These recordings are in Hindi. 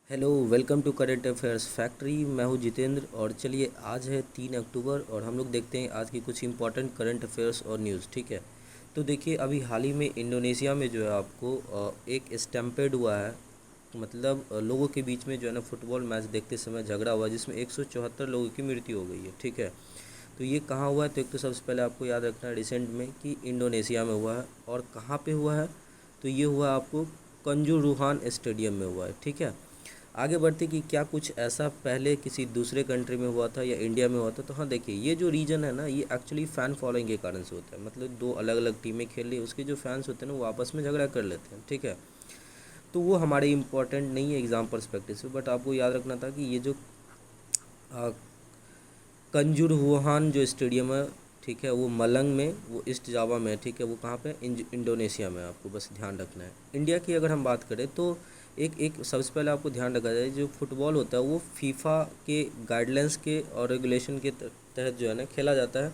Hello, welcome to current affairs factory. मैं हूं जितेंद्र और चलिए आज है 3 अक्टूबर और हम लोग देखते हैं आज की कुछ इंपॉर्टेंट करंट अफेयर्स और न्यूज़। ठीक है, तो देखिए अभी हाल ही में इंडोनेशिया में जो है आपको एक स्टैम्पेड हुआ है। मतलब लोगों के बीच में जो है ना फुटबॉल मैच देखते समय झगड़ा हुआ जिसमें 174 लोगों की मृत्यु हो गई है। ठीक है, तो ये कहाँ हुआ है? तो एक तो सबसे पहले आपको याद रखना है रिसेंट में कि इंडोनेशिया में हुआ है। और कहाँ पे हुआ है? तो ये हुआ आपको कंजुरुहान स्टेडियम में हुआ है। ठीक है, आगे बढ़ते कि क्या कुछ ऐसा पहले किसी दूसरे कंट्री में हुआ था या इंडिया में हुआ था। तो हाँ देखिए, ये जो रीजन है ना ये एक्चुअली फ़ैन फॉलोइंग के कारण से होता है। मतलब दो अलग अलग टीमें खेल रही है, उसके जो फैंस होते हैं ना वो आपस में झगड़ा कर लेते हैं। ठीक है, तो वो हमारे इम्पोर्टेंट नहीं है एग्ज़ाम परस्पेक्टिव से, बट आपको याद रखना था कि ये जो कंजुरहुआन जो स्टेडियम है, ठीक है, वो मलंग में, वो ईस्ट जावा में है। ठीक है, वो कहाँ पे? इंडोनेशिया में। आपको बस ध्यान रखना है। इंडिया की अगर हम बात करें तो एक एक सबसे पहले आपको ध्यान रखा जाए, जो फुटबॉल होता है वो फीफा के गाइडलाइंस के और रेगुलेशन के तहत जो है ना खेला जाता है।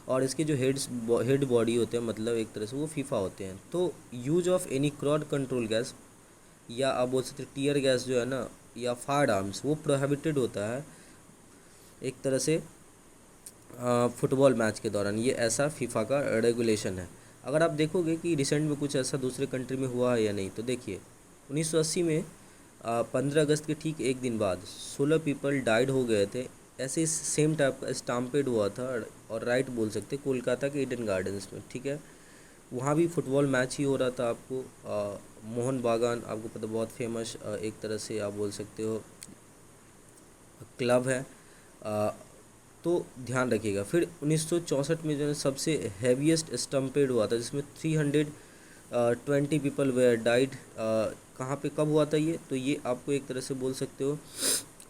और इसके जो हेड बॉडी होते हैं, मतलब एक तरह से वो फीफा होते हैं। तो use of any crowd control gas या आप बोल सकते टीयर गैस जो है ना, या फायर आर्म्स, वो प्रोहिबिटेड होता है एक तरह से फुटबॉल मैच के दौरान। ये ऐसा फीफा का रेगुलेशन है। अगर आप देखोगे कि रिसेंट में कुछ ऐसा दूसरे कंट्री में हुआ है या नहीं, तो देखिए 1980 में 15 अगस्त के ठीक एक दिन बाद 16 पीपल डाइड हो गए थे। ऐसे सेम टाइप का स्टाम्पेड हुआ था, और राइट बोल सकते कोलकाता के ईडन गार्डन्स में। ठीक है, वहाँ भी फुटबॉल मैच ही हो रहा था। आपको मोहन बागान, आपको पता, बहुत फेमस एक तरह से आप बोल सकते हो क्लब है। तो ध्यान रखिएगा। फिर 1964 में जो है सबसे हैवीएस्ट स्टम्पेड हुआ था जिसमें 320 पीपल वेयर डाइड। कहाँ पे कब हुआ था ये? तो ये आपको एक तरह से बोल सकते हो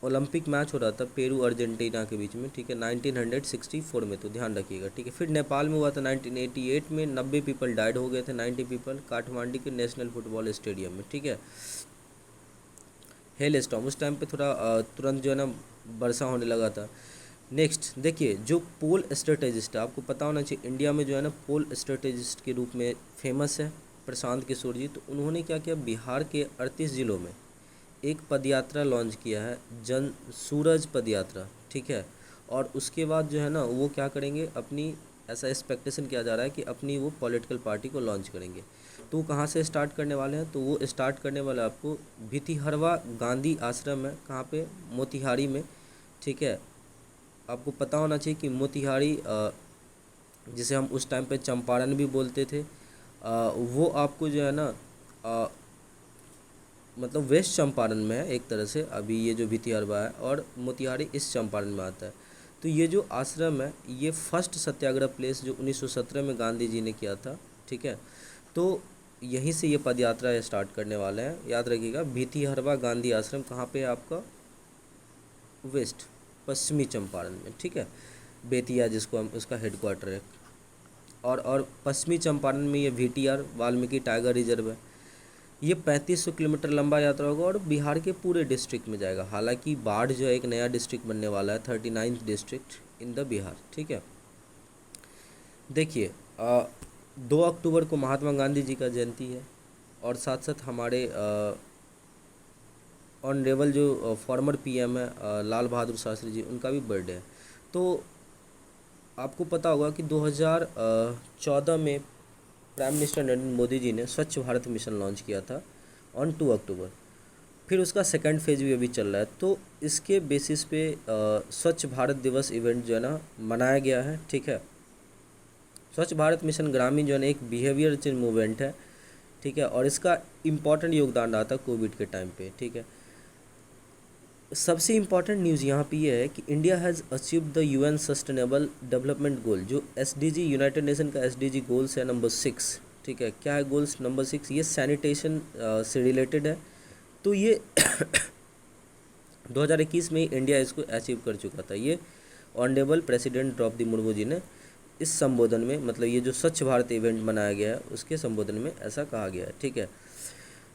ओलंपिक मैच हो रहा था पेरू अर्जेंटीना के बीच में। ठीक है, 1964 में, तो ध्यान रखिएगा। ठीक है, फिर नेपाल में हुआ था 1988 में, 90 पीपल डाइड हो गए थे, 90 पीपल, काठमांडू के नेशनल फुटबॉल स्टेडियम में। ठीक है, हेल स्टॉर्म, उस टाइम पे थोड़ा तुरंत जो है ना वर्षा होने लगा था। नेक्स्ट देखिए, जो पोल स्ट्रेटेजिस्ट है, आपको पता होना चाहिए इंडिया में जो है ना पोल स्ट्रेटेजिस्ट के रूप में फेमस है प्रशांत किशोर जी। तो उन्होंने क्या किया, बिहार के 38 ज़िलों में एक पदयात्रा लॉन्च किया है, जन सूरज पदयात्रा। ठीक है, और उसके बाद जो है ना वो क्या करेंगे, अपनी, ऐसा एक्सपेक्टेशन किया जा रहा है कि अपनी वो पॉलिटिकल पार्टी को लॉन्च करेंगे। तो वो कहाँ से स्टार्ट करने वाले हैं? तो वो स्टार्ट करने वाला आपको भितिहरवा गांधी आश्रम है। कहाँ पे? मोतिहारी में। ठीक है, आपको पता होना चाहिए कि मोतिहारी जिसे हम उस टाइम पे चंपारण भी बोलते थे, वो आपको जो है ना मतलब वेस्ट चंपारण में है एक तरह से। अभी ये जो भितिहरवा है और मोतिहारी इस चंपारण में आता है। तो ये जो आश्रम है ये फर्स्ट सत्याग्रह प्लेस जो 1917 में गांधी जी ने किया था। ठीक है, तो यहीं से ये पदयात्रा स्टार्ट करने वाले हैं। याद रखिएगा, भितिहरवा गांधी आश्रम कहाँ पे है आपका? वेस्ट, पश्चिमी चंपारण में। ठीक है, बेतिया जिसको हम, उसका हेडक्वार्टर है। और पश्चिमी चंपारण में ये VTR वाल्मीकि टाइगर रिजर्व है। ये 3500 किलोमीटर लंबा यात्रा होगा और बिहार के पूरे डिस्ट्रिक्ट में जाएगा। हालांकि बाढ़ जो है एक नया डिस्ट्रिक्ट बनने वाला है, 39th district in the Bihar. ठीक है, देखिए 2 अक्टूबर को महात्मा गांधी जी का जयंती है, और साथ साथ हमारे ऑनरेबल जो फॉर्मर PM है लाल बहादुर शास्त्री जी, उनका भी बर्थडे है। तो आपको पता होगा कि 2014 में प्राइम मिनिस्टर नरेंद्र मोदी जी ने स्वच्छ भारत मिशन लॉन्च किया था ऑन 2 अक्टूबर। फिर उसका सेकंड फेज भी अभी चल रहा है। तो इसके बेसिस पे स्वच्छ भारत दिवस इवेंट जो है ना मनाया गया है। ठीक है, स्वच्छ भारत मिशन ग्रामीण जो है ना एक बिहेवियर चेंज मूवमेंट है। ठीक है, और इसका इम्पॉर्टेंट योगदान रहा था कोविड के टाइम पे। ठीक है, सबसे इम्पॉर्टेंट न्यूज़ यहाँ पे ये है कि India has achieve the UN sustainable development goal, जो SDG यूनाइटेड नेशन का SDG गोल्स है नंबर 6। ठीक है, क्या है गोल्स नंबर 6? ये सैनिटेशन से रिलेटेड है। तो ये 2021 में ही इंडिया इसको अचीव कर चुका था। ये ऑनरेबल प्रेसिडेंट द्रौपदी मुर्मू जी ने इस संबोधन में, मतलब ये जो स्वच्छ भारत इवेंट मनाया गया है उसके संबोधन में ऐसा कहा गया है। ठीक है,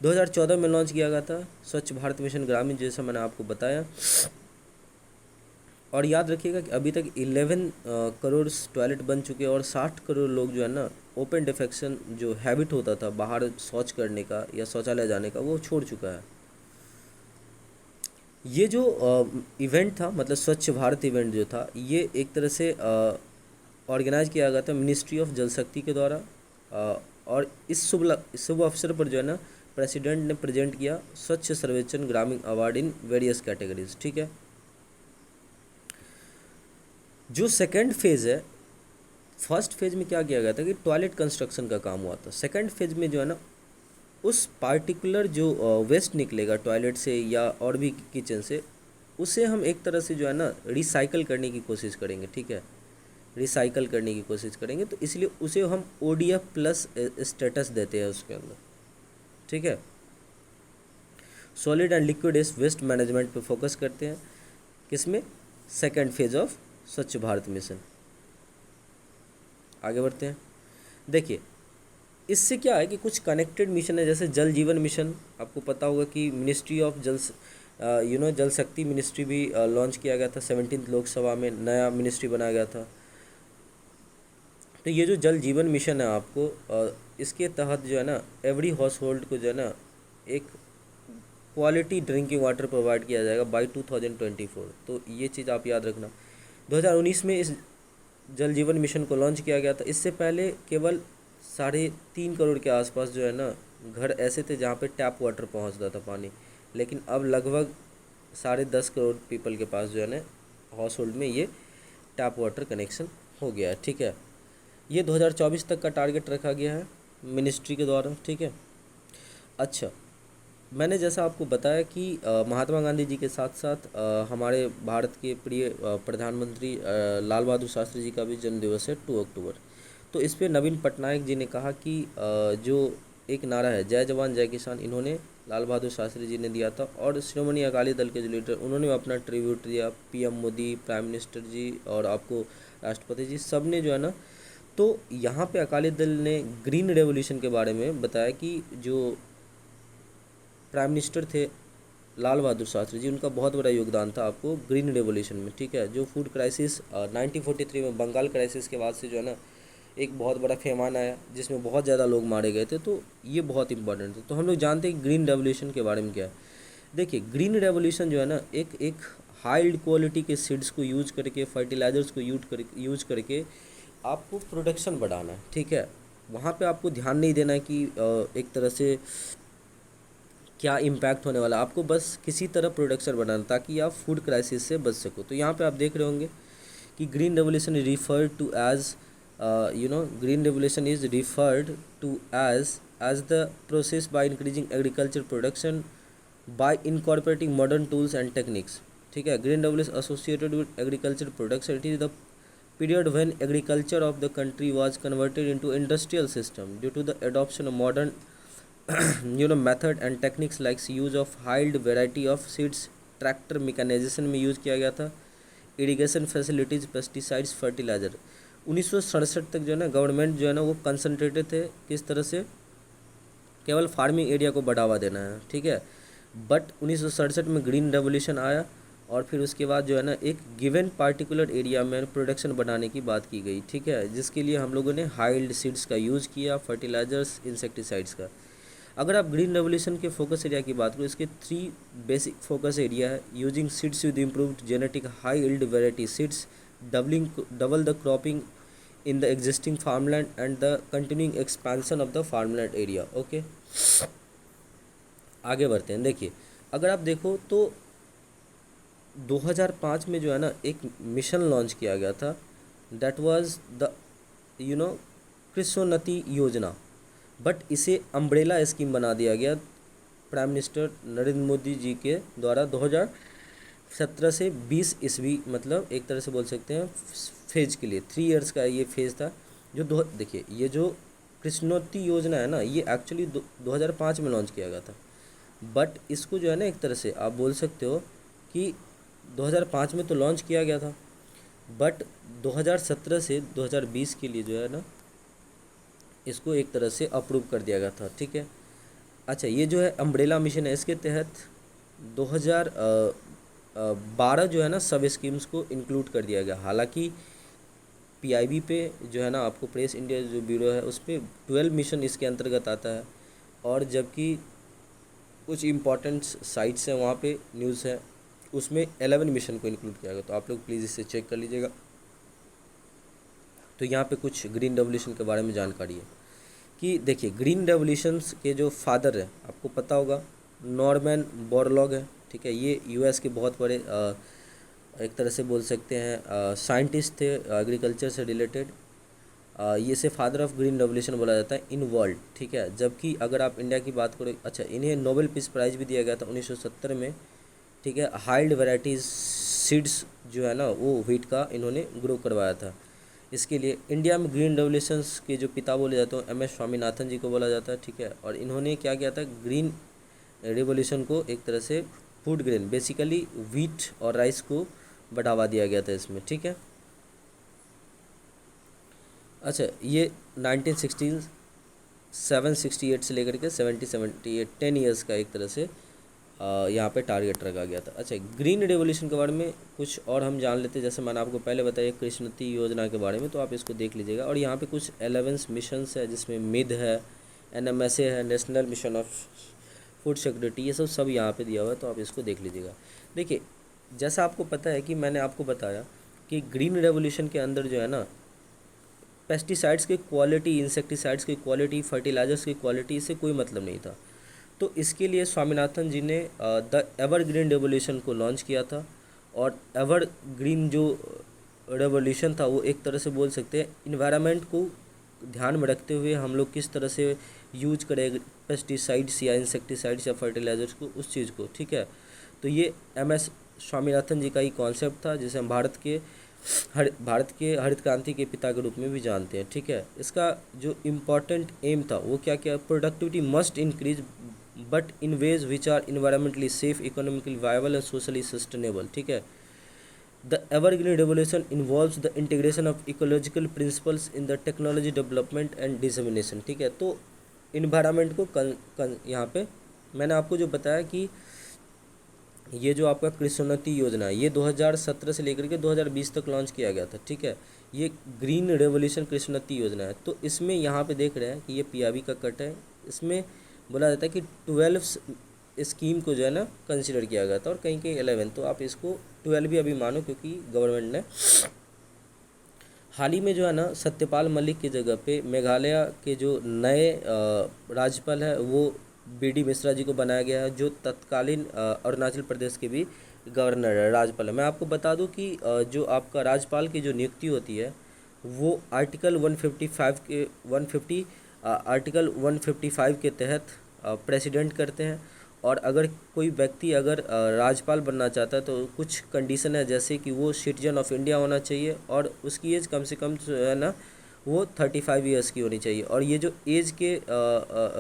2014 में लॉन्च किया गया था स्वच्छ भारत मिशन ग्रामीण, जैसा मैंने आपको बताया। और याद रखिएगा कि अभी तक 11 करोड़ टॉयलेट बन चुके हैं और 60 करोड़ लोग जो है ना ओपन डिफेक्शन जो हैबिट होता था बाहर शौच करने का या शौचालय जाने का, वो छोड़ चुका है। ये जो इवेंट था, मतलब स्वच्छ भारत इवेंट जो था, ये एक तरह से ऑर्गेनाइज किया गया था मिनिस्ट्री ऑफ जल शक्ति के द्वारा। और इस शुभ अवसर पर जो है ना, प्रेसिडेंट ने प्रेजेंट किया स्वच्छ सर्वेक्षण ग्रामीण अवार्ड इन वेरियस कैटेगरीज। ठीक है। जो सेकंड फेज़ है, फर्स्ट फेज़ में क्या किया गया था कि टॉयलेट कंस्ट्रक्शन का काम हुआ था। सेकंड फेज़ में जो है ना, उस पार्टिकुलर जो वेस्ट निकलेगा टॉयलेट से या और भी किचन से, उसे हम एक तरह से जो है ना रिसाइकल करने की कोशिश करेंगे। ठीक है, रिसाइकल करने की कोशिश करेंगे, तो इसलिए उसे हम ODF प्लस स्टेटस देते हैं उसके अंदर। ठीक है। Solid and liquid waste management पे फोकस करते हैं, किसमें? सेकंड फेज ऑफ स्वच्छ भारत मिशन। आगे बढ़ते हैं। देखिए, इससे क्या है कि कुछ कनेक्टेड मिशन है, जैसे जल जीवन मिशन। आपको पता होगा कि मिनिस्ट्री ऑफ जल शक्ति मिनिस्ट्री भी लॉन्च किया गया था। 17th लोकसभा में नया मिनिस्ट्री बनाया गया था। तो ये जो जल जीवन मिशन है आपको, इसके तहत जो है ना एवरी हाउस होल्ड को जो है ना एक क्वालिटी ड्रिंकिंग वाटर प्रोवाइड किया जाएगा बाई 2024। तो ये चीज़ आप याद रखना। 2019 में इस जल जीवन मिशन को लॉन्च किया गया था। इससे पहले केवल 3.5 करोड़ के आसपास जो है ना घर ऐसे थे जहाँ पे टैप वाटर पहुँचता था पानी, लेकिन अब लगभग 10.5 करोड़ पीपल के पास जो है ना हाउस होल्ड में ये टैप वाटर कनेक्शन हो गया है। ठीक है। ये 2024 तक का टारगेट रखा गया है मिनिस्ट्री के द्वारा। ठीक है। अच्छा, मैंने जैसा आपको बताया कि महात्मा गांधी जी के साथ साथ हमारे भारत के प्रिय प्रधानमंत्री लाल बहादुर शास्त्री जी का भी जन्म दिवस है 2 अक्टूबर। तो इस पे नवीन पटनायक जी ने कहा कि जो एक नारा है जय जवान जय किसान, इन्होंने लाल बहादुर शास्त्री जी ने दिया था। और श्रोमणी अकाली दल के जो लीडर, उन्होंने अपना ट्रिब्यूट दिया। PM मोदी, प्राइम मिनिस्टर जी और आपको राष्ट्रपति जी, सब ने जो है ना, तो यहाँ पे अकाली दल ने ग्रीन रेवोल्यूशन के बारे में बताया कि जो प्राइम मिनिस्टर थे लाल बहादुर शास्त्री जी, उनका बहुत बड़ा योगदान था आपको ग्रीन रेवोल्यूशन में। ठीक है। जो फूड क्राइसिस 1943 में बंगाल क्राइसिस के बाद से जो है ना एक बहुत बड़ा फेमान आया जिसमें बहुत ज़्यादा लोग मारे गए थे, तो ये बहुत इंपॉर्टेंट है। तो हम लोग जानते हैं ग्रीन रेवोल्यूशन के बारे में क्या है। देखिए, ग्रीन रेवोल्यूशन जो है ना एक हाई क्वालिटी के सीड्स को यूज करके, फर्टिलाइजर्स को यूज करके आपको प्रोडक्शन बढ़ाना है। ठीक है। वहाँ पे आपको ध्यान नहीं देना है कि एक तरह से क्या इम्पैक्ट होने वाला, आपको बस किसी तरह प्रोडक्शन बनाना ताकि आप फूड क्राइसिस से बच सको। तो यहाँ पे आप देख रहे होंगे कि green revolution is referred to as green revolution is referred to as the process by increasing agriculture production by incorporating modern tools and techniques. ठीक है। Green revolution associated with agriculture production, it is the period when agriculture of the country was converted into industrial system due to the adoption of modern method and techniques like use of high variety of seeds, tractor mechanisation में यूज़ किया गया था, इरिगेशन फैसिलिटीज़, पेस्टिसाइड्स, फर्टिलाइज़र। 1967 तक जो है ना गवर्नमेंट जो है ना वो कंसनट्रेटेड थे किस तरह से, केवल फार्मिंग एरिया को बढ़ावा देना है। ठीक है। बट 1967 में ग्रीन रेवोल्यूशन आया और फिर उसके बाद जो है ना एक गिवन पार्टिकुलर एरिया में प्रोडक्शन बढ़ाने की बात की गई। ठीक है। जिसके लिए हम लोगों ने हाइल्ड सीड्स का यूज़ किया, फर्टिलाइजर्स, इंसेक्टिसाइड्स का। अगर आप ग्रीन रेवोल्यूशन के फोकस एरिया की बात करो, इसके 3 बेसिक फोकस एरिया है। Using seeds with improved genetic high yield variety seeds, double the cropping in the existing farmland and the continuing expansion of the farmland area. Okay, आगे बढ़ते हैं। देखिए, अगर आप देखो तो 2005 में जो है ना एक मिशन लॉन्च किया गया था, दैट वाज द कृष्णोन्नति योजना, बट इसे अम्ब्रेला स्कीम बना दिया गया प्राइम मिनिस्टर नरेंद्र मोदी जी के द्वारा 2017 से 20 ईस्वी, मतलब एक तरह से बोल सकते हैं फेज के लिए 3 इयर्स का ये फेज था। देखिए, ये जो कृष्णोन्नति योजना है ना, ये एक्चुअली 2005 में लॉन्च किया गया था, बट इसको जो है ना एक तरह से आप बोल सकते हो कि 2005 में तो लॉन्च किया गया था, बट 2017 से 2020 के लिए जो है ना इसको एक तरह से अप्रूव कर दिया गया था। ठीक है। अच्छा, ये जो है अम्ब्रेला मिशन है, इसके तहत 2012 जो है ना सब स्कीम्स को इंक्लूड कर दिया गया। हालांकि PIB पे जो है ना आपको प्रेस इंडिया जो ब्यूरो है उस पर 12 मिशन इसके अंतर्गत आता है, और जबकि कुछ इम्पॉर्टेंट साइट्स हैं वहाँ पे न्यूज़ है उसमें 11 मिशन को इंक्लूड किया गया। तो आप लोग प्लीज़ इसे चेक कर लीजिएगा। तो यहाँ पे कुछ ग्रीन रेवोल्यूशन के बारे में जानकारी है कि देखिए, ग्रीन रेवोल्यूशंस के जो फादर है आपको पता होगा, नॉर्मन बोरलॉग है, ठीक है। ये यूएस के बहुत बड़े एक तरह से बोल सकते हैं साइंटिस्ट थे एग्रीकल्चर से रिलेटेड। ये से फादर ऑफ ग्रीन रेवोल्यूशन बोला जाता है इन वर्ल्ड, ठीक है। जबकि अगर आप इंडिया की बात करें, अच्छा, इन्हें नोबेल पीस प्राइज़ भी दिया गया था 1970 में, ठीक है। हाइल्ड वेराइटीज सीड्स जो है ना वो व्हीट का इन्होंने ग्रो करवाया था। इसके लिए इंडिया में ग्रीन रेवोल्यूशंस के जो पिता बोले जाते हैं एम एस स्वामीनाथन जी को बोला जाता है, ठीक है। और इन्होंने क्या किया था, ग्रीन रेवोल्यूशन को एक तरह से फूड ग्रेन बेसिकली व्हीट और राइस को बढ़ावा दिया गया था इसमें, ठीक है। अच्छा, ये 1916 768 से लेकर के 70-78 10 ईयर्स का एक तरह से यहाँ पे टारगेट रखा गया था। अच्छा, ग्रीन रेवोल्यूशन के बारे में कुछ और हम जान लेते हैं। जैसे मैंने आपको पहले बताया कृष्णति योजना के बारे में, तो आप इसको देख लीजिएगा। और यहाँ पे कुछ 11 मिशंस है जिसमें मिड है, NMSA है, national mission of food security, ये सब यहाँ पे दिया हुआ है, तो आप इसको देख लीजिएगा। देखिए, जैसा आपको पता है कि मैंने आपको बताया कि ग्रीन रेवोल्यूशन के अंदर जो है ना, पेस्टिसाइड्स की क्वालिटी, इंसेक्टिसाइड्स की क्वालिटी, फर्टिलाइजर्स की क्वालिटी से कोई मतलब नहीं था। तो इसके लिए स्वामीनाथन जी ने द एवरग्रीन रेवोल्यूशन को लॉन्च किया था। और एवरग्रीन जो रेवोल्यूशन था वो एक तरह से बोल सकते हैं इन्वायरमेंट को ध्यान में रखते हुए हम लोग किस तरह से यूज करें पेस्टिसाइड्स या इंसेक्टिसाइड्स या फर्टिलाइजर्स को, उस चीज़ को, ठीक है। तो ये MS स्वामीनाथन जी का ही कॉन्सेप्ट था, जिसे हम भारत के हरित क्रांति के पिता के रूप में भी जानते हैं, ठीक है। इसका जो इम्पोर्टेंट एम था वो क्या क्या, productivity must increase but in ways which are environmentally safe, economically viable and socially sustainable, ठीक है। The evergreen revolution involves the integration of ecological principles in the technology development and dissemination, ठीक है। तो इन्वायरमेंट को यहाँ पे मैंने आपको जो बताया कि ये जो आपका कृष्णोन्नति योजना है ये 2017 से लेकर के 2020 तक लॉन्च किया गया था, ठीक है। ये ग्रीन रेवोल्यूशन कृष्णोन्नति योजना है। तो इसमें यहाँ पे देख रहे हैं कि ये PIB का कट है। इसमें बोला जाता है कि 12 स्कीम को जो है ना कंसिडर किया गया था और कहीं कहीं 11, तो आप इसको 12 भी अभी मानो, क्योंकि गवर्नमेंट ने हाल ही में जो है ना सत्यपाल मलिक की जगह पे मेघालय के जो नए राज्यपाल है वो BD मिश्रा जी को बनाया गया है, जो तत्कालीन अरुणाचल प्रदेश के भी गवर्नर है, राज्यपाल है। मैं आपको बता दूं कि जो आपका राज्यपाल की जो नियुक्ति होती है वो आर्टिकल 155 के तहत प्रेसिडेंट करते हैं। और अगर कोई व्यक्ति अगर राज्यपाल बनना चाहता है तो कुछ कंडीशन है, जैसे कि वो सिटीजन ऑफ इंडिया होना चाहिए और उसकी एज कम से कम जो है ना वो 35 ईयर्स की होनी चाहिए। और ये जो एज के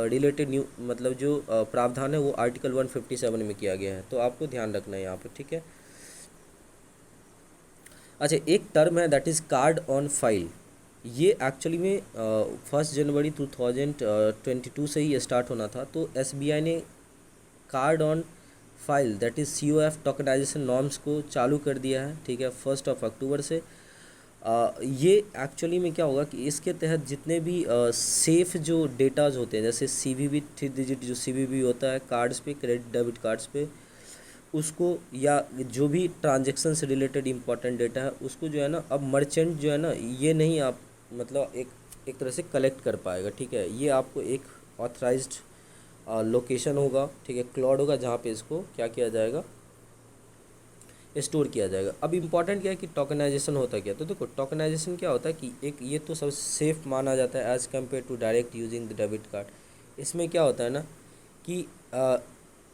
रिलेटेड न्यू मतलब जो प्रावधान है वो आर्टिकल 157 में किया गया है, तो आपको ध्यान रखना है यहाँ पे, ठीक है। अच्छा, एक टर्म है that is card on file. ये एक्चुअली में 1 जनवरी 2022 से ही स्टार्ट होना था। तो SBI ने card on file that is COF tokenisation norms को चालू कर दिया है, ठीक है, 1 अक्टूबर से। ये एक्चुअली में क्या होगा कि इसके तहत जितने भी सेफ जो डेटाज होते हैं, जैसे CVV 3 डिजिट जो CVV होता है कार्ड्स पे, क्रेडिट डेबिट कार्ड्स पे, उसको या जो भी ट्रांजेक्शन से रिलेटेड इंपॉर्टेंट डेटा है उसको जो है ना अब मर्चेंट जो है ना ये नहीं आप मतलब एक तरह से कलेक्ट कर पाएगा, ठीक है। ये आपको एक ऑथराइज्ड लोकेशन होगा, ठीक है, क्लाउड होगा, जहाँ पे इसको क्या किया जाएगा, स्टोर किया जाएगा। अब इम्पॉर्टेंट क्या है कि टोकनाइजेशन होता क्या है। तो देखो, टोकनाइजेशन क्या होता है कि एक ये तो सबसे सेफ माना जाता है as compare to direct using the debit card. इसमें क्या होता है ना कि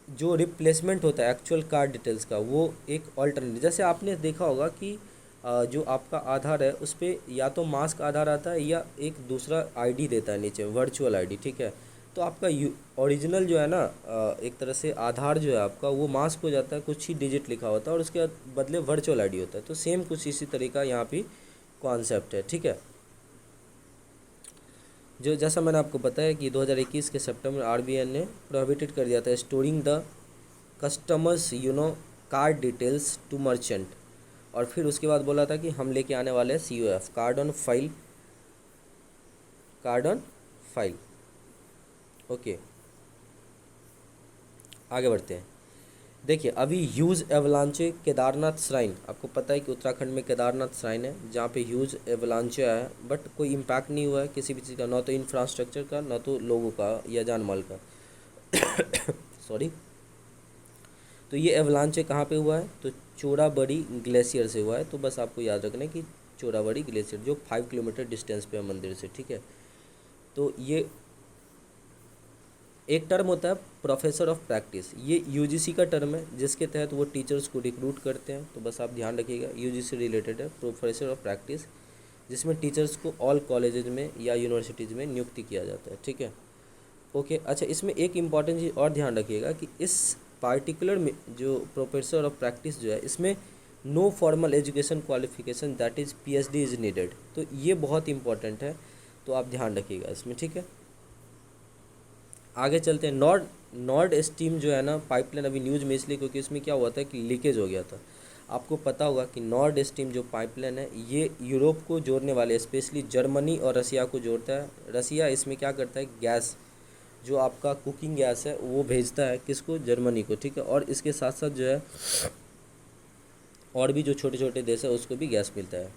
जो रिप्लेसमेंट होता है एक्चुअल कार्ड डिटेल्स का वो एक ऑल्टरनेट, जैसे आपने देखा होगा कि जो आपका आधार है उस पर या तो मास्क आधार आता है या एक दूसरा ID देता है नीचे, वर्चुअल ID, ठीक है। तो आपका ओरिजिनल जो है ना एक तरह से आधार जो है आपका वो मास्क हो जाता है, कुछ ही डिजिट लिखा होता है और उसके बदले वर्चुअल ID होता है। तो सेम कुछ इसी तरीका यहाँ पे कॉन्सेप्ट है, ठीक है। जो जैसा मैंने आपको बताया कि 2021 के सितंबर RBI ने प्रोहिबिटेड कर दिया था storing the customers card details to merchant. और फिर उसके बाद बोला था कि हम लेके आने वाले हैं COF card on file. Okay, आगे बढ़ते हैं। देखिए अभी ह्यूज एवलांचे केदारनाथ श्राइन, आपको पता है कि उत्तराखंड में केदारनाथ श्राइन है जहाँ पे ह्यूज एवलांचे आया है, बट कोई इम्पैक्ट नहीं हुआ है किसी भी चीज़ का, ना तो इंफ्रास्ट्रक्चर का ना तो लोगों का या जान माल का। सॉरी। तो ये एवलांचे कहाँ पे हुआ है, तो चोराबड़ी ग्लेशियर से हुआ है। तो बस आपको याद रखना है कि चोराबड़ी ग्लेशियर जो 5 किलोमीटर डिस्टेंस पे है मंदिर से, ठीक है। तो ये एक टर्म होता है प्रोफेसर ऑफ प्रैक्टिस, ये यूजीसी का टर्म है जिसके तहत वो टीचर्स को रिक्रूट करते हैं। तो बस आप ध्यान रखिएगा, यूजीसी रिलेटेड है प्रोफेसर ऑफ प्रैक्टिस, जिसमें टीचर्स को ऑल कॉलेजेज में या यूनिवर्सिटीज़ में नियुक्ति किया जाता है, ठीक है। ओके, अच्छा इसमें एक इम्पॉर्टेंट चीज़ और ध्यान रखिएगा कि इस पार्टिकुलर में जो प्रोफेसर ऑफ प्रैक्टिस जो है इसमें no formal education qualification that is PhD is needed. तो ये बहुत इंपॉर्टेंट है, तो आप ध्यान रखिएगा इसमें, ठीक है। आगे चलते हैं। नॉर्ड स्ट्रीम जो है ना पाइपलाइन, अभी न्यूज़ में इसलिए क्योंकि इसमें क्या हुआ था कि लीकेज हो गया था। आपको पता होगा कि नॉर्ड स्ट्रीम जो पाइपलाइन है ये यूरोप को जोड़ने वाले, स्पेशली जर्मनी और रसिया को जोड़ता है। रसिया इसमें क्या करता है, गैस जो आपका कुकिंग गैस है वो भेजता है किसको, जर्मनी को, ठीक है। और इसके साथ साथ जो है और भी जो छोटे छोटे देश है उसको भी गैस मिलता है।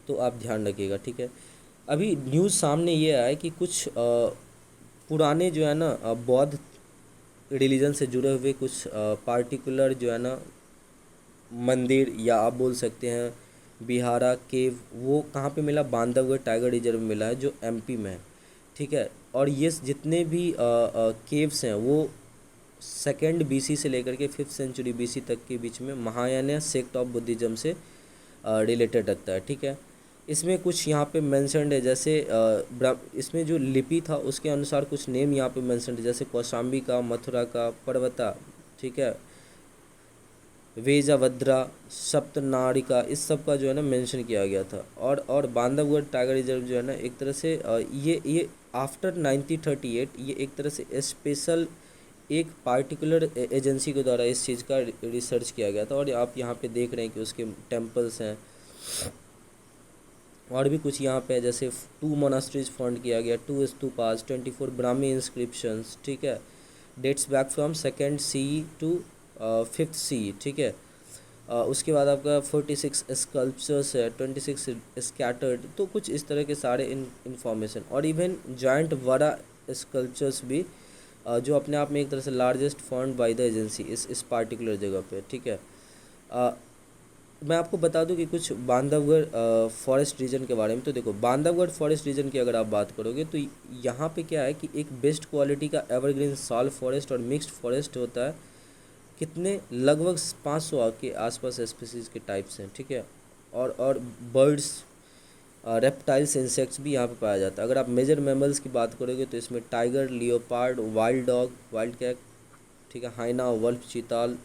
तो आप ध्यान रखिएगा, ठीक है। अभी न्यूज़ सामने ये आया कि कुछ पुराने जो है ना बौद्ध रिलीजन से जुड़े हुए कुछ पार्टिकुलर जो है ना मंदिर, या आप बोल सकते हैं बिहारा केव, वो कहाँ पे मिला, बांधवगढ़ टाइगर रिजर्व में मिला है जो एमपी में है, ठीक है। और ये जितने भी केव्स हैं वो 2nd BC से लेकर के 5th सेंचुरी BC तक के बीच में महायान सेक्ट ऑफ बुद्धिज़्म से रिलेटेड रखता है, ठीक है। इसमें कुछ यहाँ पे मेंशनड है, जैसे इसमें जो लिपि था उसके अनुसार कुछ नेम यहाँ पे मेंशनड है, जैसे कौशाम्बी का, मथुरा का, पर्वता, ठीक है, वेजावद्रा, सप्तनारिका, इस सब का जो है ना मेंशन किया गया था। और बांधवगढ़ टाइगर रिजर्व जो है ना एक तरह से ये आफ्टर 1938 ये एक तरह से स्पेशल एक पार्टिकुलर एजेंसी के द्वारा इस चीज़ का रिसर्च किया गया था। और आप यहाँ पे देख रहे हैं कि उसके टेम्पल्स हैं और भी कुछ यहाँ पे, जैसे 2 मोनास्ट्रीज फाउंड किया गया, 2 स्तूपास, 24 ब्राह्मी इंस्क्रिप्शंस, ठीक है, dates back from 2nd CE to 5th CE, ठीक है। उसके बाद आपका 46 स्कल्पचर्स है, 26 स्कैटर्ड, तो कुछ इस तरह के सारे इन्फॉर्मेशन। और इवन जॉइंट वरा स्कल्पचर्स भी जो अपने आप में एक तरह से largest found by the agency इस पार्टिकुलर जगह पे, ठीक है। मैं आपको बता दूं कि कुछ बांधवगढ़ फॉरेस्ट रीजन के बारे में। तो देखो बांधवगढ़ फॉरेस्ट रीजन की अगर आप बात करोगे तो यहाँ पे क्या है कि एक बेस्ट क्वालिटी का एवरग्रीन साल फॉरेस्ट और मिक्स्ड फॉरेस्ट होता है। कितने, लगभग 500 के आसपास स्पीसीज के टाइप्स हैं, ठीक है। और बर्ड्स, रेप्टाइल्स, इंसेक्ट्स भी यहाँ पे पाया जाता है। अगर आप मेजर मैमल्स की बात करोगे तो इसमें tiger, leopard, wild dog, wild cat, ठीक है, hyena, wolf, chital,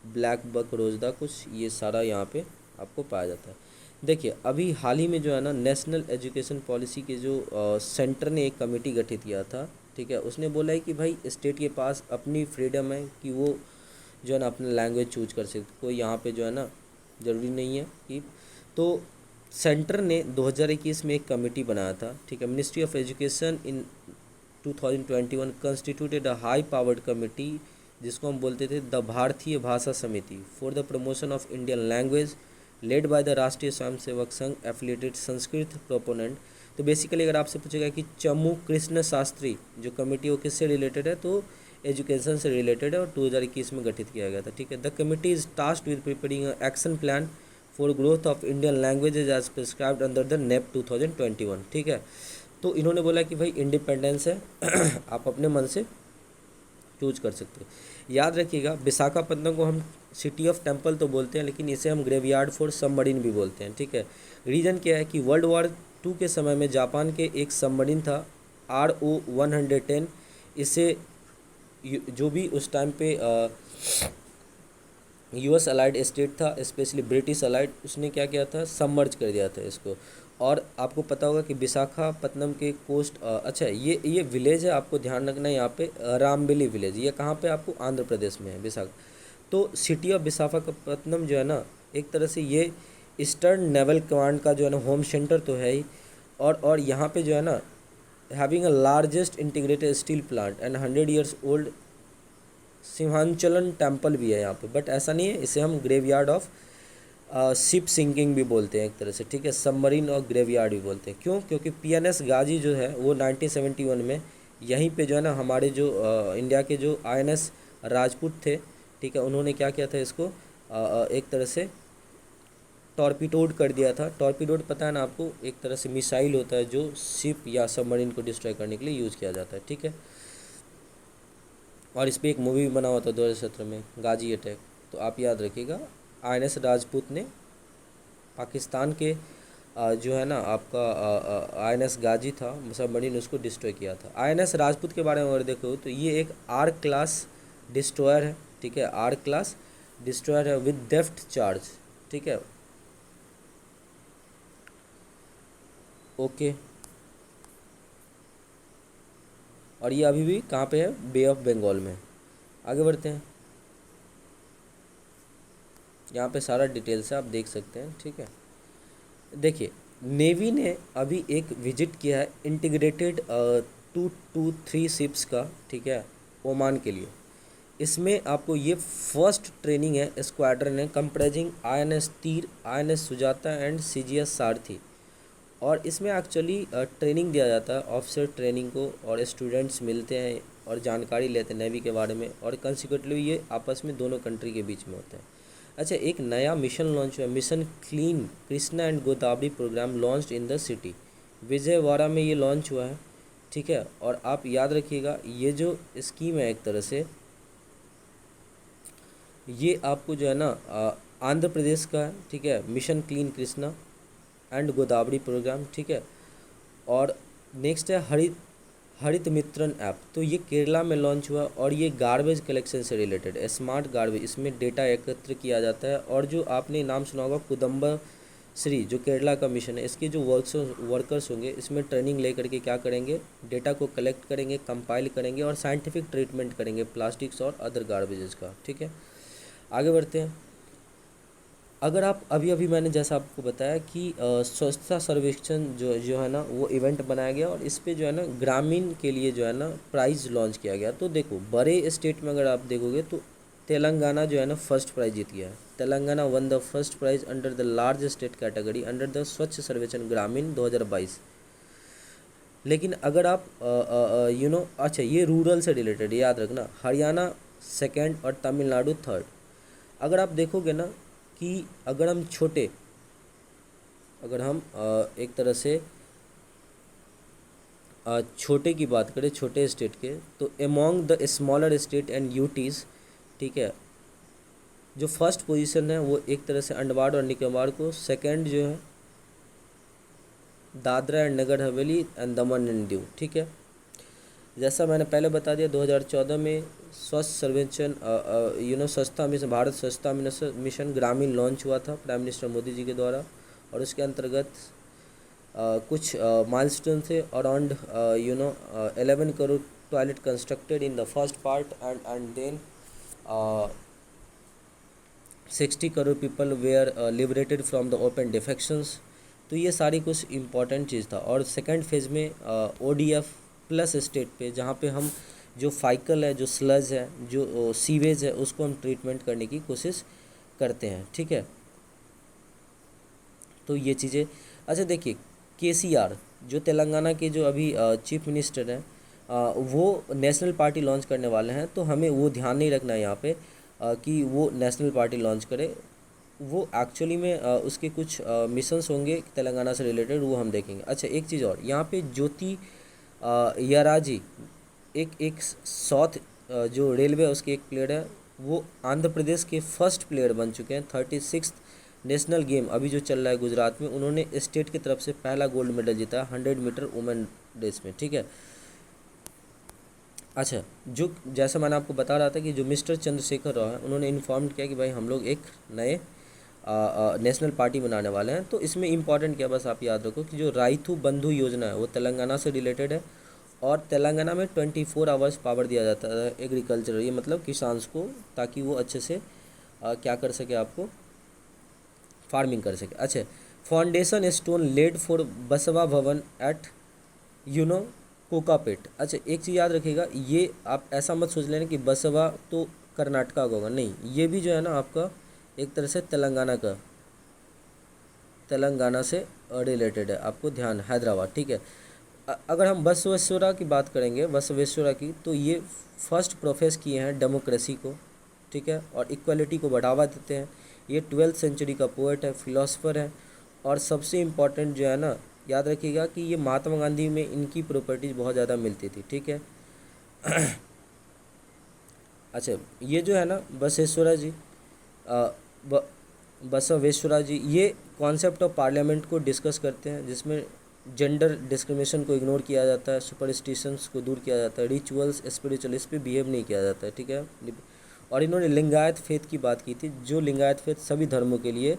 blackbuck, rozda, कुछ ये सारा यहाँ पे आपको पाया जाता है। देखिए अभी हाल ही में जो है ना नेशनल एजुकेशन पॉलिसी के जो सेंटर ने एक कमेटी गठित किया था, ठीक है, उसने बोला है कि भाई स्टेट के पास अपनी फ्रीडम है कि वो जो है ना अपना लैंग्वेज चूज कर सकते, कोई यहाँ पे जो है ना ज़रूरी नहीं है कि। तो सेंटर ने 2021 में एक कमेटी बनाया था, ठीक है। Ministry of education in 2021 constituted a high powered committee, जिसको हम बोलते थे द भारतीय भाषा समिति for the promotion of Indian language, led by the राष्ट्रीय स्वयंसेवक संघ एफिलिएटेड संस्कृत प्रोपोनेंट। तो बेसिकली अगर आपसे पूछेगा कि चमू कृष्ण शास्त्री जो कमेटी वो किससे रिलेटेड है, तो एजुकेशन से रिलेटेड है और 2021 में गठित किया गया था, ठीक है। The committee is tasked with preparing action plan for growth of Indian languages as prescribed under the NEP 2021, ठीक है। तो इन्होंने बोला कि भाई इंडिपेंडेंस है आप अपने मन से चूज कर सकते हो। याद रखिएगा विशाखापट्टनम को हम सिटी ऑफ टेम्पल तो बोलते हैं, लेकिन इसे हम ग्रेवयार्ड फॉर सबमरीन भी बोलते हैं, ठीक है। रीज़न क्या है कि World War II के समय में जापान के एक सबमरीन था RO-110, इसे जो भी उस टाइम पे US अलाइड स्टेट था, स्पेशली ब्रिटिश अलाइड, उसने क्या किया था, सबमर्ज कर दिया था इसको। और आपको पता होगा कि विशाखापट्टनम के कोस्ट, अच्छा ये विलेज है, आपको ध्यान रखना है यहाँ पे रामबेली विलेज, ये कहाँ पे आपको आंध्र प्रदेश में है विशाखा। तो सिटी ऑफ विशाखापट्टनम जो है ना एक तरह से ये ईस्टर्न नेवल कमांड का जो है ना होम सेंटर तो है ही। और यहाँ पे जो है ना having a largest integrated steel plant and 100 years old Simhachalam temple भी है यहाँ पे, बट ऐसा नहीं है, इसे हम ग्रेवयार्ड ऑफ शिप सिंकिंग भी बोलते हैं एक तरह से, ठीक है, सबमरीन और ग्रेवयार्ड भी बोलते हैं। क्यों? क्योंकि पीएनएस गाजी जो है वो 1971 में यहीं पे जो है ना हमारे जो इंडिया के जो आईएनएस राजपूत थे, ठीक है, उन्होंने क्या किया था, इसको एक तरह से टॉर्पीडोड कर दिया था। टॉर्पीडोड पता है ना आपको, एक तरह से मिसाइल होता है जो शिप या सबमरीन को डिस्ट्रॉय करने के लिए यूज़ किया जाता है, ठीक है। और इस पर एक मूवी भी बना हुआ था 2017 में, गाजी अटैक। तो आप याद रखिएगा, आईएनएस राजपूत ने पाकिस्तान के जो है ना आपका आईएनएस गाजी था सबमरीन, उसको डिस्ट्रॉय किया था। आईएनएस राजपूत के बारे में अगर देखो तो ये एक आर क्लास डिस्ट्रॉयर है, ठीक है, आर क्लास डिस्ट्रॉयर है विद डेप्थ चार्ज, ठीक है, ओके। और ये अभी भी कहाँ पे है? बे ऑफ बंगाल में। आगे बढ़ते हैं, यहाँ पे सारा डिटेल्स है, आप देख सकते हैं, ठीक है। देखिए, नेवी ने अभी एक विजिट किया है इंटीग्रेटेड 223 शिप्स का, ठीक है, ओमान के लिए। इसमें आपको ये फर्स्ट ट्रेनिंग है स्क्वाड्रन है कंप्राइजिंग आईएनएस तीर, आईएनएस सुजाता एंड सीजीएस सारथी। और इसमें एक्चुअली ट्रेनिंग दिया जाता है, ऑफिसर ट्रेनिंग को, और स्टूडेंट्स मिलते हैं और जानकारी लेते हैं नेवी के बारे में, और कंसिक्वेंटली ये आपस में दोनों कंट्री के बीच में होते हैं। अच्छा, एक नया मिशन लॉन्च हुआ, mission clean Krishna and Godavari programme launched in the city, Vijayawada में ये लॉन्च हुआ है, ठीक है। और आप याद रखिएगा, ये जो स्कीम है एक तरह से ये आपको जो है ना आंध्र प्रदेश का है, ठीक है, mission clean Krishna and Godavari programme, ठीक है। और नेक्स्ट है हरित मित्रन ऐप, तो ये केरला में लॉन्च हुआ, और ये गार्बेज कलेक्शन से रिलेटेड है, स्मार्ट गार्बेज, इसमें डेटा एकत्र किया जाता है। और जो आपने नाम सुना होगा कुदम्बर श्री, जो केरला का मिशन है, इसके जो वर्कर्स होंगे इसमें ट्रेनिंग ले करके क्या करेंगे, डेटा को कलेक्ट करेंगे, कंपाइल करेंगे और साइंटिफिक ट्रीटमेंट करेंगे प्लास्टिक्स और अदर गार्बेजेस का, ठीक है। आगे बढ़ते हैं। अगर आप अभी मैंने जैसा आपको बताया कि स्वच्छता सर्वेक्षण जो है ना वो इवेंट बनाया गया, और इस पे जो है ना ग्रामीण के लिए जो है ना प्राइज़ लॉन्च किया गया। तो देखो, बड़े स्टेट में अगर आप देखोगे तो तेलंगाना जो है ना फर्स्ट प्राइज़ जीत गया है। Telangana one the first prize under the large state category under the स्वच्छ सर्वेक्षण ग्रामीण 2022। लेकिन अगर आप अच्छा, ये रूरल से रिलेटेड याद रखना, हरियाणा सेकेंड और तमिलनाडु थर्ड। अगर आप देखोगे ना कि अगर हम एक तरह से छोटे की बात करें, छोटे स्टेट के, तो among the smaller state and UTs, ठीक है, जो फर्स्ट पोजीशन है वो एक तरह से अंडमान और निकोबार को, सेकंड जो है Dadra and Nagar Haveli and Daman and Diu, ठीक है। जैसा मैंने पहले बता दिया, 2014 में स्वच्छ सर्वेक्षण स्वच्छता मिशन, भारत स्वच्छता मिशन ग्रामीण लॉन्च हुआ था प्राइम मिनिस्टर मोदी जी के द्वारा, और उसके अंतर्गत कुछ माइलस्टोन थे, around 11 crore toilet constructed in the first part and then 60 crore people were liberated from the open defecations. तो ये सारी कुछ इम्पॉर्टेंट चीज़ था। और सेकेंड फेज़ में ODF प्लस स्टेट पे, जहाँ पे हम जो फाइकल है, जो स्लज है, जो सीवेज है, उसको हम ट्रीटमेंट करने की कोशिश करते हैं, ठीक है। तो ये चीज़ें, अच्छा देखिए, KCR जो तेलंगाना के जो अभी चीफ मिनिस्टर हैं, वो नेशनल पार्टी लॉन्च करने वाले हैं। तो हमें वो ध्यान नहीं रखना है यहाँ पे कि वो नेशनल पार्टी लॉन्च करे, वो एक्चुअली में उसके कुछ मिशंस होंगे तेलंगाना से रिलेटेड, वो हम देखेंगे। अच्छा, एक चीज़ और, यहाँ पे ज्योति याराजी एक साउथ जो रेलवे है उसके एक प्लेयर है, वो आंध्र प्रदेश के फर्स्ट प्लेयर बन चुके हैं। 36th नेशनल गेम अभी जो चल रहा है गुजरात में, उन्होंने स्टेट की तरफ से पहला गोल्ड मेडल जीता 100 मीटर वुमेन रेस में, ठीक है। अच्छा, जो जैसा मैंने आपको बता रहा था कि जो मिस्टर चंद्रशेखर राव है, उन्होंने इन्फॉर्म किया कि भाई हम लोग एक नए नेशनल पार्टी बनाने वाले हैं। तो इसमें इम्पॉर्टेंट क्या, बस आप याद रखो कि जो राइथू बंधु योजना है वो तेलंगाना से रिलेटेड है, और तेलंगाना में 24 आवर्स पावर दिया जाता है एग्रीकल्चर, ये मतलब किसान्स को, ताकि वो अच्छे से क्या कर सके, आपको फार्मिंग कर सके। अच्छा, फाउंडेशन स्टोन लेड फॉर बसवा भवन एट कोकापेट। अच्छा एक चीज़ याद रखिएगा, ये आप ऐसा मत सोच लेना कि बसवा तो कर्नाटका का होगा, नहीं, ये भी जो है ना आपका एक तरह से तेलंगाना से रिलेटेड है, आपको ध्यान, हैदराबाद, ठीक है। अगर हम बसवेश्वरा की बात करेंगे, बसवेश्वरा की, तो ये फर्स्ट प्रोफेस किए हैं डेमोक्रेसी को, ठीक है, और इक्वलिटी को बढ़ावा देते हैं। ये 12th सेंचुरी का पोएट है, फिलोसफर है, और सबसे इम्पॉर्टेंट जो है ना, याद रखिएगा कि ये महात्मा गांधी में इनकी प्रॉपर्टीज़ बहुत ज़्यादा मिलती थी, ठीक है। अच्छा ये जो है ना बसवेश्वरा जी, ब बसवेश्वरा जी ये कॉन्सेप्ट ऑफ पार्लियामेंट को डिस्कस करते हैं, जिसमें जेंडर डिस्क्रिमिनेशन को इग्नोर किया जाता है, सुपरस्टिशंस को दूर किया जाता है, रिचुअल्स स्पिरिचुअलिस्ट पे बिहेव नहीं किया जाता है, ठीक है। और इन्होंने लिंगायत फेथ की बात की थी, जो लिंगायत फेथ सभी धर्मों के लिए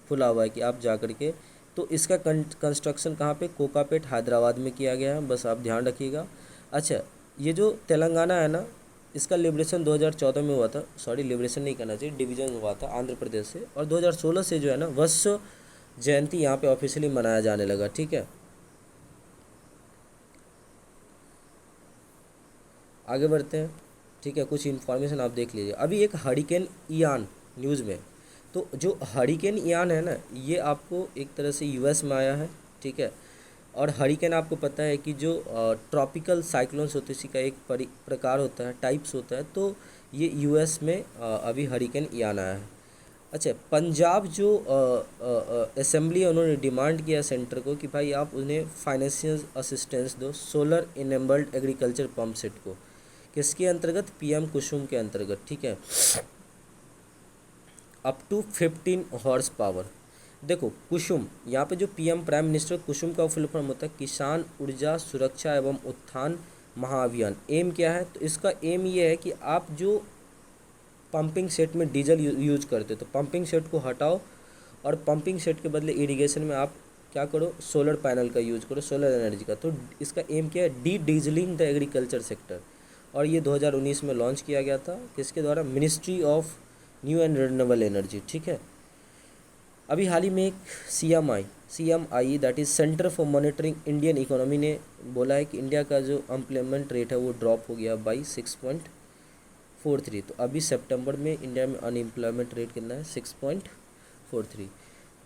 खुला हुआ है कि आप जा कर के, तो इसका कंस्ट्रक्शन कहाँ पे, कोकापेट हैदराबाद में किया गया है, बस आप ध्यान रखिएगा। अच्छा ये जो तेलंगाना है ना, इसका लिबरेशन 2014 में हुआ था, सॉरी लिबरेशन नहीं करना चाहिए, डिवीज़न हुआ था आंध्र प्रदेश से, और 2016 से जो है ना वत्स जयंती यहाँ पे ऑफिशियली मनाया जाने लगा, ठीक है। आगे बढ़ते हैं, ठीक है, कुछ इन्फॉर्मेशन आप देख लीजिए। अभी एक हरिकेन इयान न्यूज़ में, तो जो हरिकेन इयान है ना, ये आपको एक तरह से यूएस में आया है, ठीक है। और हरिकेन आपको पता है कि जो ट्रॉपिकल साइक्लोन्स होते हैं, इसी का एक प्रकार होता है, टाइप्स होता है, तो ये यूएस में अभी हरिकेन इयान आया है। अच्छा पंजाब जो असेंबली है, उन्होंने डिमांड किया सेंटर को कि भाई आप उन्हें फाइनेंशियल असिस्टेंस दो solar enabled agriculture pump set को, किसके अंतर्गत, पीएम कुसुम के अंतर्गत, ठीक है, अप टू 15 हॉर्स पावर। देखो कुसुम, यहाँ पे जो पीएम प्राइम मिनिस्टर कुसुम का फुल फॉर्म होता है किसान ऊर्जा सुरक्षा एवं उत्थान महाअभियान। एम क्या है, तो इसका एम ये है कि आप जो पंपिंग सेट में डीजल यूज करते हो, तो पंपिंग सेट को हटाओ, और पंपिंग सेट के बदले इरिगेशन में आप क्या करो, सोलर पैनल का यूज करो, सोलर एनर्जी का। तो इसका एम क्या है, डी डीजलिंग द एग्रीकल्चर सेक्टर, और ये 2019 में लॉन्च किया गया था, किसके द्वारा, ministry of new and renewable energy, ठीक है। अभी हाल ही में एक CMI that is centre for monitoring Indian economy ने बोला है कि इंडिया का जो अनएम्प्लॉयमेंट रेट है वो ड्रॉप हो गया बाई 6.43। तो अभी सितंबर में इंडिया में अनएम्प्लॉयमेंट रेट कितना है, 6.43।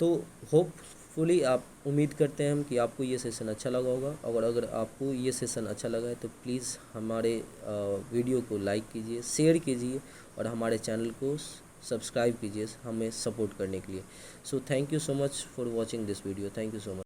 तो होपफुली आप उम्मीद करते हैं हम कि आपको ये सेशन अच्छा लगा होगा, और अगर आपको ये सेशन अच्छा लगा है तो प्लीज़ हमारे वीडियो को लाइक कीजिए, शेयर कीजिए, और हमारे चैनल को सब्सक्राइब कीजिए हमें सपोर्ट करने के लिए। So thank you so much for watching this video, thank you so much.